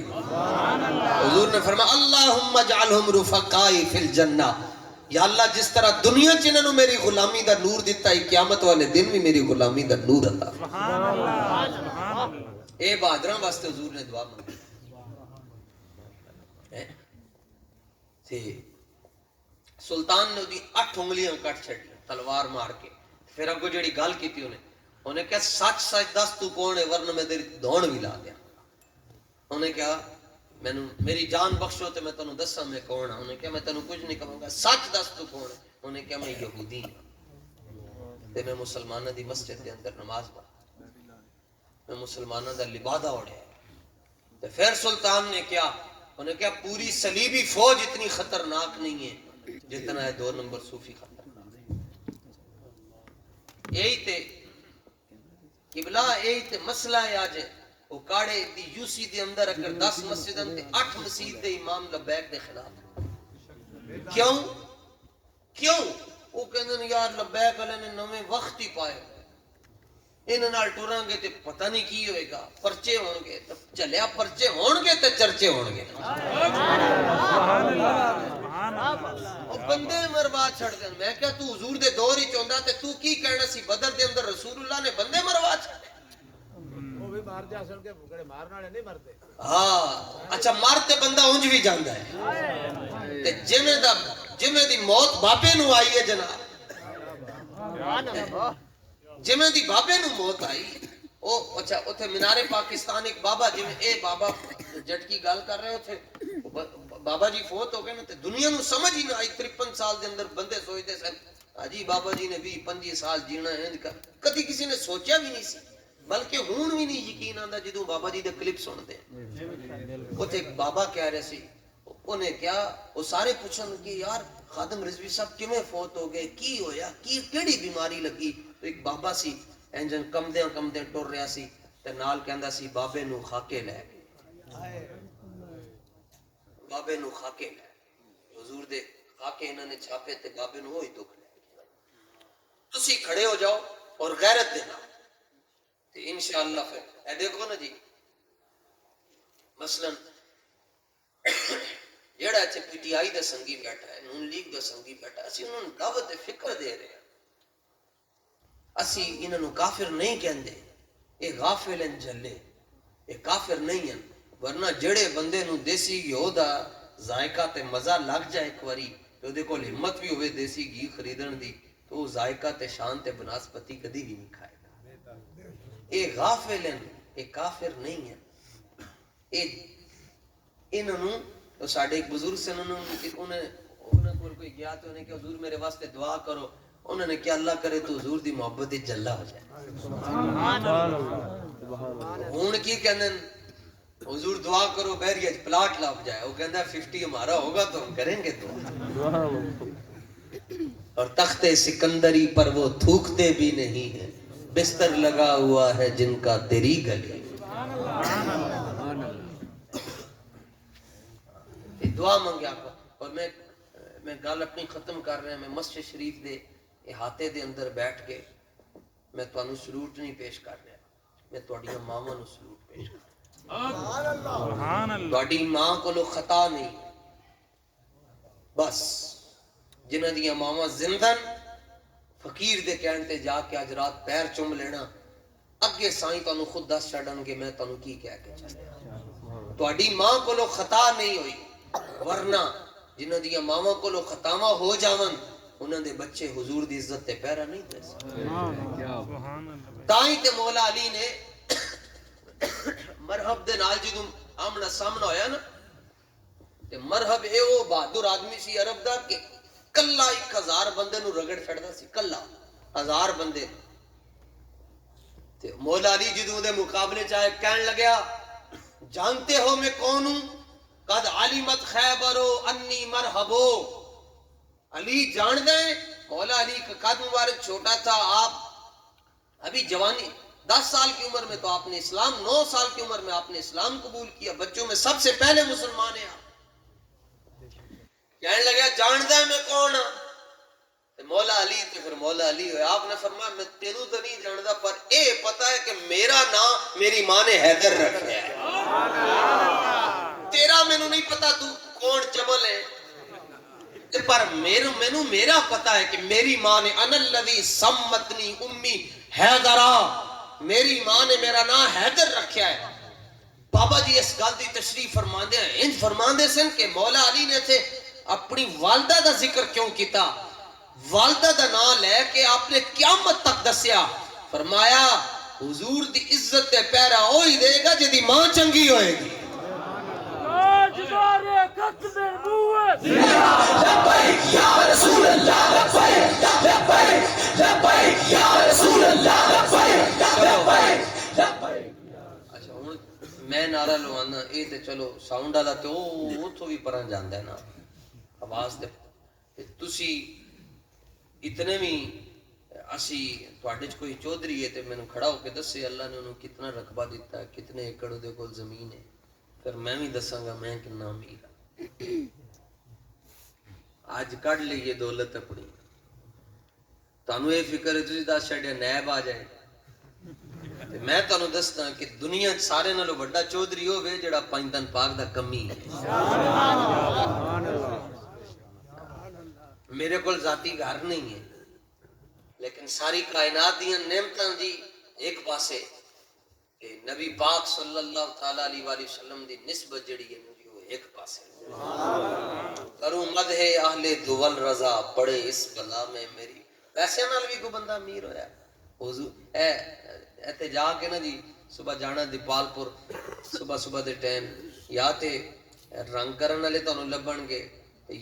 حضور نے فرمایا اللہم اجعلہم رفقائی فی الجنہ یا اللہ جس طرح دنیا چ انہاں نوں میری غلامی دا نور دتا ہے قیامت والے دن بھی میری غلامی دا نور عطا سبحان اللہ اے بہادراں واسطے حضور نے دعا مانگی تے سلطان نے دی 8 انگلیاں کٹ چھڑی تلوار مار کے پھر اگو جڑی گل کیتی انہیں کہا سچ سچ دس تو کون ہے ورنہ میں تیری دھون بھی لا دیا انہیں کہا میری جان بخشو تے میں تنوں دساں میں کون ہاں انہیں کہا میں تنوں کچھ نہیں کہوں گا سچ دس تو کون ہے انہیں کہا میں یہودی ہوں تے میں مسلمانوں دی مسجد دے اندر نماز پڑھا میں مسلمانوں دا لبادہ اوڑھیا تے پھر سلطان نے کیا انہیں کہا پوری صلیبی فوج اتنی خطرناک نہیں ہے جتنا ہے 2 نمبر صوفی خطرناک یہی تے قبلہ یہی تے مسئلہ ہے آج وہ کاڑے دی یوسی دے اندر اگر 10 مسجدن تے 8 مسجد دے امام لبیک دے خلاف کیوں وہ کہندے یار لبیک والے نے نویں وقت ہی پائے انہاں نال ٹران گے تے پتہ نہیں کی ہوئے گا پرچے ہون گے تے چلیا پرچے ہون گے تے چرچے ہون گے سبحان اللہ او بندے مروا چھڑ دین میں کہا تو حضور دے دور ہی چوندا تے تو کی کہنا سی بدر دے اندر رسول اللہ نے بندے مروا چھڑے وہ بھی مار جا سن کے بھوکڑے مارن والے نہیں مرتے ہاں اچھا مارتے بندہ اونج بھی جاندا ہے تے جویں دی موت بابے نو آئی ہے جناب سبحان اللہ جمیں دی بابے نو موت آئی او اچھا اوتھے مینار پاکستان ایک بابا جویں اے بابا جٹ کی گل کر رہے تھے بابا جی فوت ہو گئے نا تے دنیا نو سمجھ ہی نہ آئی 53 سال دے اندر بندے سوچدے سن اجی بابا جی نے 20-25 سال جینا ہے کدی کسی نے سوچیا بھی نہیں سی بلکہ ہون بھی نہیں یقین آندا جدوں بابا جی دے کلپ سنتے اوتھے ایک بابا کہہ رہے سی انہیں کیا وہ سارے پوچھن کہ یار خادم رضوی صاحب کیویں فوت ہو گئے کی ہویا کی کیڑی بیماری لگی تو ایک بابا سی انجن کمدے ٹر رہا سی تے نال کہندا سی بابے نو خاکے لے گئے بابے نو خاکے لے حضور دے خاکے انہاں نے چھاپے تے بابے نو وہی دکھ لے تسی کھڑے ہو جاؤ اور غیرت دینا تے انشاءاللہ پھر اے دیکھو نا جی مثلا جیڑا اتنے پی ٹی آئی دا سنگی بیٹھا ہے نون لیگ دا سنگی بیٹھا ہے اسی انہوں نے دعوت فکر دے رہے ہیں اسی انہوں نے کافر نہیں کہندے اے غافل ہیں جلے یہ کافر نہیں ہیں. ورنہ جڑے بندے نو دیسی گھیو دا ذائقہ تے مزہ لگ جائے ایک واری تے اودے کول ہمت بھی ہوئے دیسی گھی خریدن دی تو وہ ذائقہ تے شان تے بناسپتی کدی بھی نہیں کھائے گا. یہ غافل ہیں, یہ کافر نہیں ہیں. انہوں تو ساڈے ایک بزرگ سے انہوں کو کوئی گیا تو انہیں کہ حضور میرے واسطے دعا کرو. انہوں نے کیا اللہ کرے تو حضور دی محبت جلا ہو جائے. ہوں کی کہندے حضور دعا کرو بحریہ پلاٹ لگ جائے. وہ کہندا 50 ہمارا ہوگا تو ہم کریں گے دعا. اور تخت سکندری پر وہ تھوکتے بھی نہیں ہیں, بستر لگا ہوا ہے جن کا تیری گلی. دعا منگیا کو. اور میں گل اپنی ختم کر رہا. میں مسجد شریف دے احاطے دے اندر بیٹھ کے میں تانوں سلوٹ نہیں پیش کر رہا, میں تہاڈیاں ماواں نوں سلوٹ پیش کر رہا. تہاڈی ماں کولوں خطا نہیں, بس جنہاں دیاں ماواں زندہ فقیر دے کہن تے جا کے اج رات پیر چوم لینا, اگے سائیں تانوں خود دس چھڈن گے میں تانوں کی کہہ کے چلے. تہاڈی ماں کولوں خطا نہیں ہوئی, ورنہ جنہاں دیاں ماواں کولوں خطاواں ہو جاون انہاں دے بچے حضور دی عزت تے پیرا نہیں دے سکتے. تائیں تے مولا علی نے مرحب دے نال جدوں آمنا سامنا ہویا نا تے مرحب اے او بہادر آدمی سی عرب دا کہ کلا 1000 بندے نو رگڑ چھڑدا سی, کلا 1000 بندے. تے مولا علی جدوں دے مقابلے چاہے کہن لگیا جانتے ہو میں کون ہوں, قد علمت خیبرو انی مرحبو. علی جان دیں, مولا علی کا قد مبارک چھوٹا تھا, آپ ابھی جوانی 10 سال کی عمر میں تو آپ نے اسلام, 9 سال کی عمر میں آپ نے اسلام قبول کیا, بچوں میں سب سے پہلے مسلمان ہیں آپ. کہنے لگا جانتا ہے میں کون ہوں. مولا علی تو پھر مولا علی ہوئے. آپ نے فرمایا میں تینوں تو نہیں جانتا پر اے پتا ہے کہ میرا نام میری ماں نے حیدر رکھا ہے, تیرا مینوں نہیں پتا تو کون جبل ہے, پر مینوں میرا پتا ہے کہ میری ماں نے ان الذی سمتنی امی حیدرا, میری ماں نے میرا نام حیدر رکھا ہے. بابا جی اس گل دی تشریح فرماندے ہیں, انج فرماندے سن کہ مولا علی نے تھے اپنی والدہ دا ذکر کیوں کیتا, والدہ دا نام لے کے آپ نے قیامت تک دسیا. فرمایا حضور دی عزت تے پیرا وہی دے گا جدی ماں چنگی ہوئے گی. تاجدار ختم نبوت لبیک یا رسول اللہ, لبیک لبیک لبیک یا رسول اللہ, لبیک لبیک لبیک. اچھا ہوں میں نعرہ لوانا اے تے چلو ساؤنڈ والا تے اوتھوں بھی پران جاندا ہے نا آواز تے تسی اتنے بھی اسی تواڈے چ کوئی چودھری ہے تے مینوں کھڑا ہو کے دسے اللہ نے انہوں کتنا رقبہ دیتا ہے, کتنے ایکڑ دے کول زمین ہے, پھر میں بھی دساں گا میں کتنا امیر ہوں. آج کڈ لئیے دولت اپنی, تانوں یہ فکر ہے تسی دس چھڈیا نیب آ جائے. میں تانوں دستا کہ دنیا سارے نالوں بڑا چودھری ہوے جڑا پنج دن پاک دا کمی ہے. میرے کول ذاتی گھر نہیں ہے لیکن ساری کائنات دیاں نعمتاں دی ایک پاسے کہ نبی پاک صلی اللہ تعالی علیہ وآلہ وسلم دی نسبت جڑی ہے وہ ایک پاسے. کروں مدح اہل دول رضا پڑے اس بلا میں میری. پیسے نال بھی کوئی بندہ امیر ہویا حضور ایتھے جا کے نا جی صبح جانا دیپال پور صبح دے ٹائم یا تے رنگ کرن والے تانوں لبھن گے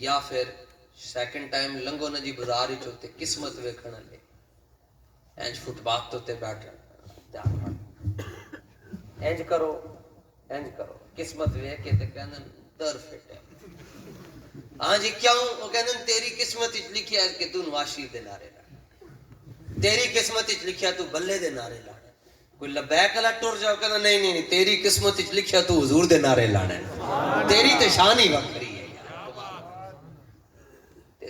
یا پھر سیکنڈ ٹائم لنگو نا جی بازار وچ تے قسمت ویکھن والے انج فٹ پاتھ تے بیٹھ انج کرو قسمت ویکھ کے تے کہندن در فٹ ہے. ہاں جی کیوں؟ وہ کہندن تیری قسمت وچ لکھیا ہے کہ تو نواشی دے نعرے لا, تیری قسمت وچ لکھیا تو بلے دے نعرے لانا. کوئی لبیک والا ٹر جاؤ کہنا نہیں تیری قسمت وچ لکھیا تو حضور دے نعرے لانا ہے, تیری تے شان ہی وکری ہے.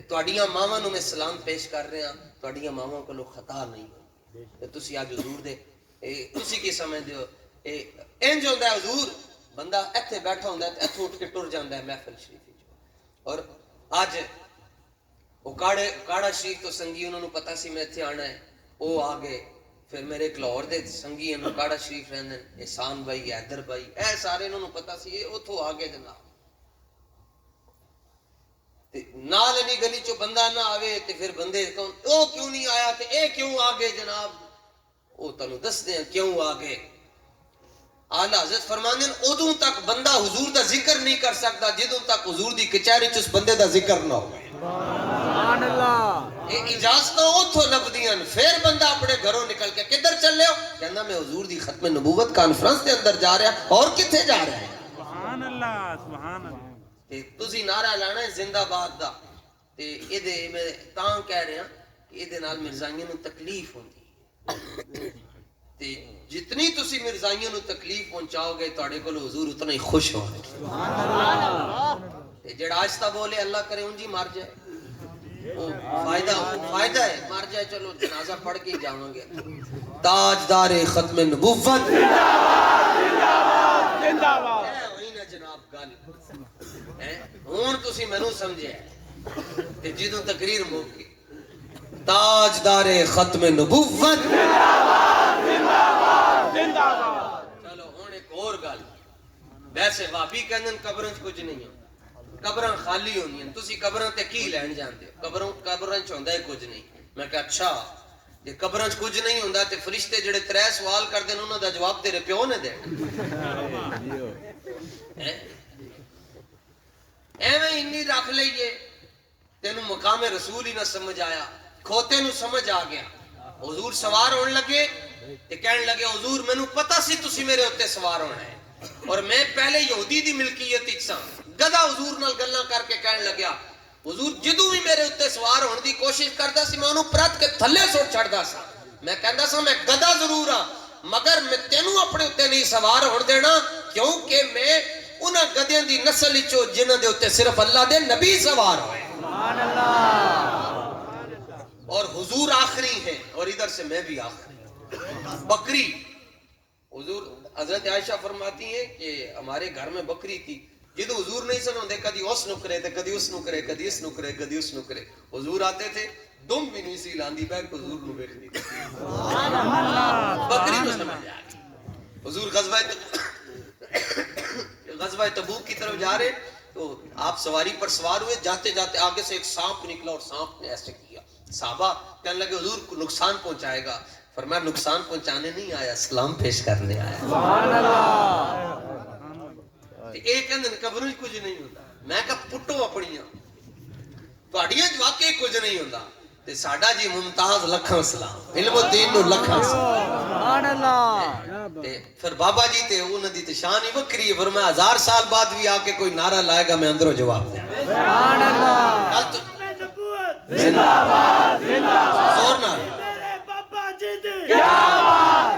تواڈیاں ماواں نوں میں سلام پیش کر رہا, تواڈیاں ماواں کولوں خطا نہیں ہوئی تے تسی اج حضور دے تسی کی سمجھدے ہو انج ہوندا ہے حضور بندہ ایتھے بیٹھا ہوندا ہے تے ایتھوں اٹھ کے ٹر جاندا ہے محفل شریف وچ. اور اج وہ کاڑا شریف تو سنگی انہوں نے پتا سی میں ایتھے آنا ہے, وہ آ گئے پھر میرے ایک لاہور دے سنگی ہیں کاڑا شریف رہندے احسان بھائی حیدر بھائی اے سارے انہوں نے پتا سی یہ اتھوں آگے جناب نال نہیں گلی چو بندہ نہ آوے تے پھر بندے کون او کیوں نہیں آیا تے اے کیوں آگے جناب او تنو دس دیں کیوں آگے آلہ حضرت فرمانے ادوں تک بندہ حضور دا ذکر نہیں کر سکتا جدوں تک حضور دی کچہری چ اس بندے دا ذکر نہ ہو سبحان اللہ اے اجازتاں اوتھوں لبدیاں پھر بندہ اپنے گھروں نکل کے کدھر چلے ہو کہندا میں حضور دی ختم نبوت کانفرنس دے اندر جا رہا اور کتھے جا رہا ہے سبحان اللہ سبحان اللہ تے تسی نعرہ لانا ہے زندہ باد دا تے اے دے میں تاں کہہ رہا کہ اے دے نال مرزائیاں نوں تکلیف ہوندی تے جتنی تسی مرزائیاں نوں تکلیف پہنچاؤ گے تواڈے کول حضور اتنا ہی خوش ہو سبحان اللہ تے جڑا آہستہ بولے اللہ کرے انجی مر جائے وہ فائدہ ہے مر جائے چلو جنازہ پڑھ کے جاواں گے تاجدار ختم نبوت زندہ باد ہوئی نا جناب گل ہن تسی مینوں سمجھے تے جدوں تقریر مک گئی تاجدار ختم نبوت زندہ باد چلو ہن ایک اور گل ویسے وابی کہندن قبراں وچ کچھ نہیں قبراں خالی ہونی ہیں تسی قبراں تے کی لین جاندے قبراں چ ہوندا ہے کچھ نہیں میں کہ اچھا جے قبراں چ کچھ نہیں ہوندا تے فرشتے جڑے 3 سوال کردے نے انہاں دا جواب تیرے پیو نے دینا ایویں انی رکھ لئیے تینوں مقام رسول ہی نہ سمجھ آیا کھوتے نو سمجھ آ گیا حضور سوار ہون لگے تے کہن لگے حضور مینوں پتہ سی تسی میرے اوتے سوار ہونا ہے اور میں پہلے یہودی دی ملکیت وچ ساں گدا حضور نال گلاں کر کے کہن لگیا حضور جدوں بھی میرے اوتے سوار ہون دی کوشش کردا سی میں اونوں پرت کے تھلے سٹ چھڑدا سا میں کہندا سا میں گدا ضرور ہاں مگر میں تینوں اپنے اوتے نہیں سوار ہون دینا کیونکہ میں انہاں گدیاں دی نسل وچوں جنہاں دے اوتے صرف اللہ دے نبی سوار ہوئے سبحان اللہ اور حضور آخری ہیں اور ادھر سے میں بھی آخری بکری حضور حضرت عائشہ فرماتی ہیں کہ ہمارے گھر میں بکری تھی جدو حضور نہیں سنوندے کدی اس نکرے تے کدی اس نکرے کدی اس نکرے کدی اس نکرے حضور آتے تھے دم بھی نہیں سی لاندی بیٹھ حضور نو بیٹھ دی بکری نو سمجھ آ گئی حضور غزوہ تبوک کی طرف جا رہے تو آپ سواری پر سوار ہوئے جاتے جاتے آگے سے ایک سانپ نکلا اور سانپ نے ایسے کیا صحابہ کہنے لگے حضور کو نقصان پہنچائے گا فرمایا نقصان پہنچانے نہیں آیا سلام پیش کرنے آیا سبحان اللہ ایک اندن قبروں کچھ نہیں ہوتا میں کہا پٹو اپنیاں تواڈیاں واقعی کچھ نہیں ہوتا تے ساڈا جی ممتاز لکھاں سلام علم و دین نو لکھاں سلام سبحان اللہ تے پھر بابا جی تے انہاں دی تے شان ہی وکری ہے فرمایا 1000 سال بعد بھی آ کے کوئی نعرہ لائے گا میں اندروں جواب دیں سبحان اللہ زندہ باد زندہ باد زور نال میرے بابا جی دی کیا بات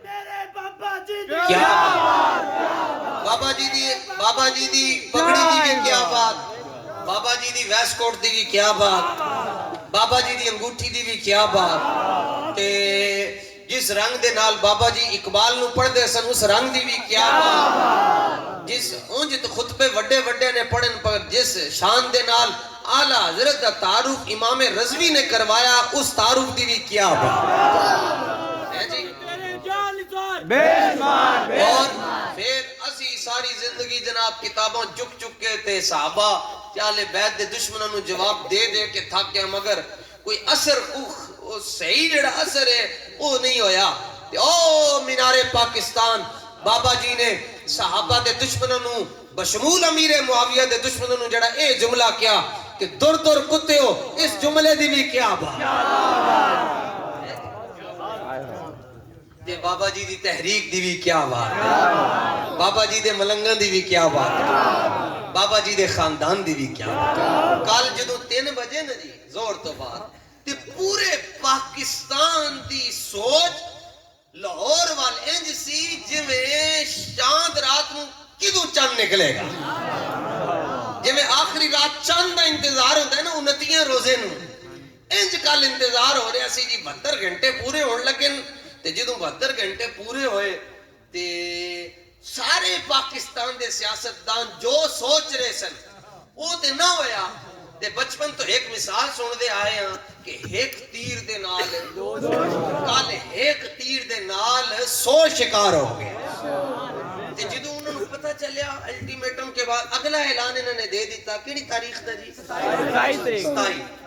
میرے بابا جی دی کیا بابا جی دی پگڑی دی بھی کیا بات بابا جی دی ویسٹ کوٹ دی بھی کیا بات بابا جی دی انگوٹھی دی بھی کیا بات تے جس رنگ دے نال بابا جی اقبال نو پڑھ دے سن اس رنگ دی بھی کیا بات جس اونج تے خطبے وڈے وڈے نے پڑھن پر جس شان دے نال اعلی حضرت دا تعارف امام رضوی نے کروایا اس تعارف دی بھی کیا بات ہے جی میرے جان سار بے شمار اور پھر اسی ساری زندگی جناب کتابوں چک چک کے تے صحابہ چالے بیت دے دشمنوں نو جواب دے دے کے تھک گیا مگر کوئی اثر صحیح جڑا اثر ہے وہ نہیں ہویا او مینار پاکستان بابا جی نے صحابہ دے دشمنوں نو بشمول امیر معاویہ دے دشمنوں نو جڑا اے جملہ کیا کہ دور دور کتے ہو اس جملے دی بھی کیا بات تے بابا جی دی تحریک دی بھی کیا بات بابا جی دے ملنگاں دی بھی کیا بات بابا جی دے خاندان دی بھی کیا بات کل جدو 3 بجے نا جی زور تو بعد تے پورے پاکستان دی سوچ لاہور وال انج سی جویں چاند رات نو کدوں چند نکلے گا جویں آخری رات چند دا انتظار ہوتا ہے نا 29 روزے نو انج کل انتظار ہو رہا سی جی 72 گھنٹے پورے ہون لگے تے جدوں 72 گھنٹے پورے ہوئے تے سارے پاکستان دے سیاستدان جو سوچ رہے سن وہ تے نہ ہویا تے بچپن تو ایک مثال سن دے آئے ہاں کہ ایک تیر دے نال کل 100 شکار ہو گئے تے جدوں انہوں نے پتہ چلیا الٹیمیٹم کے بعد اگلا اعلان انہوں نے دے دیتا کیڑی تاریخ دا جی 27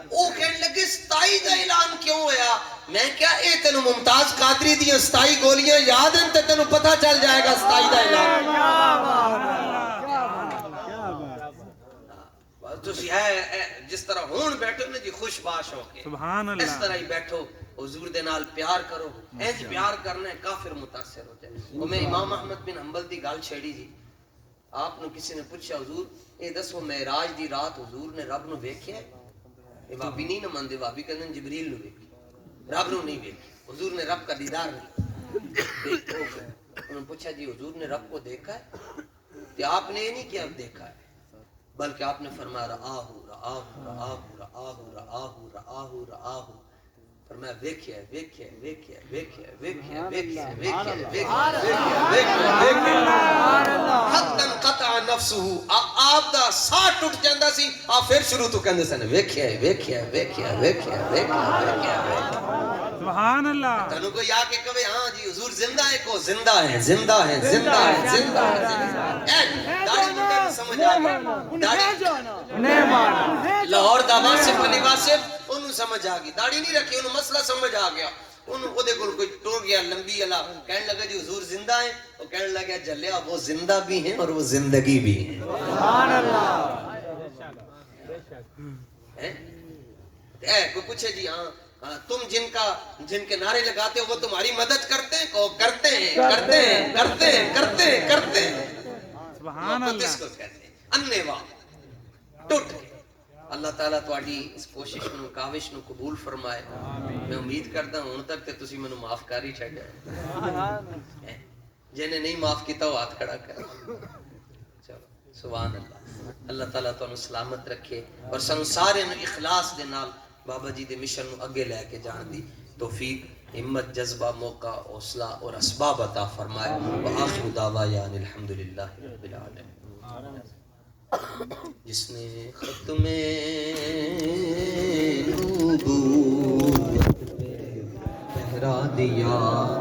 او کہنے لگے 27 دا اعلان کیوں ہویا میں کیا اے تینوں ممتاز قادری دی 27 گولیاں یاد ہیں تے تینوں پتہ چل جائے گا 27 دا اعلان تسی ہے جس طرح ہون بیٹھو نا جی خوش باش ہو کے سبحان اللہ اس طرح ہی بیٹھو حضور دے نال پیار کرو اینج پیار کرنا ہے کافر متاثر ہو جائے وہ میں امام احمد بن حنبل دی گل چھیڑی جی آپ نے کسی نے پوچھا حضور اے دسو معراج دی رات حضور نے رب نو ویکھیا اے وابی نہیں نہ مندے وابی کہندے جبریل نو ویکھیا رب نو نہیں ویکھیا حضور نے رب کا دیدار نہیں انہوں نے پوچھا جی حضور نے رب کو دیکھا ہے کہ آپ نے یہ نہیں کیا دیکھا ہے بلکہ آپ نے فرمایا رآہو رآہو رآہو رآہو رآہو رآہو رآہو فرمایا ویکھیا ویکھیا ویکھیا ویکھیا ویکھیا ویکھیا ویکھیا ویکھیا حتى انقطع نفسه آپ دا ساہ ٹوٹ جاندا سی آ پھر شروع تو کہندے سن ویکھیا ویکھیا ویکھیا ویکھیا ویکھیا سبحان اللہ تنو کو یا کہ کہے ہاں جی حضور زندہ ہے کو زندہ ہے زندہ ہے زندہ ہے زندہ ہے داڑھی مندر سمجھ آ گئی داڑھی لاہور دا واسف علی واسف انہوں سمجھ آ گئی داڑھی نہیں رکھی انہوں مسئلہ سمجھ آ گیا انہوں او دے کول کوئی ٹو گیا لمبی علا کہنے لگا جی حضور زندہ ہیں وہ کہنے لگا جلیا وہ زندہ بھی ہیں اور وہ زندگی بھی ہیں سبحان اللہ کوئی پوچھے جی ہاں تم جن کے نعرے لگاتے ہو وہ تمہاری مدد کرتے ہیں کو کرتے ہیں کرتے ہیں کرتے ہیں کرتے ہیں کرتے ہیں سبحان محبت اس اللہ کو کہتے ہیں انیوا ٹوٹ کے اللہ تعالیٰ تواڈی اس کوشش نو کاوش نو قبول فرمائے میں امید کرتا ہوں تک تے تسی مینوں معاف کر ہی چھڈیا جنہیں نہیں معاف کیتا وہ ہاتھ کھڑا کر چلو سبحان اللہ اللہ تعالیٰ تانوں سلامت رکھے اور سانوں سارے نوں اخلاص دے نال بابا جی دے مشن نو اگے لے کے جان دی توفیق ہمت جذبہ موقع حوصلہ اور اسباب عطا فرمائے وآخر دعوانا الحمدللہ رب العالمین جس نے ختم نبوت پہ پہرا دیا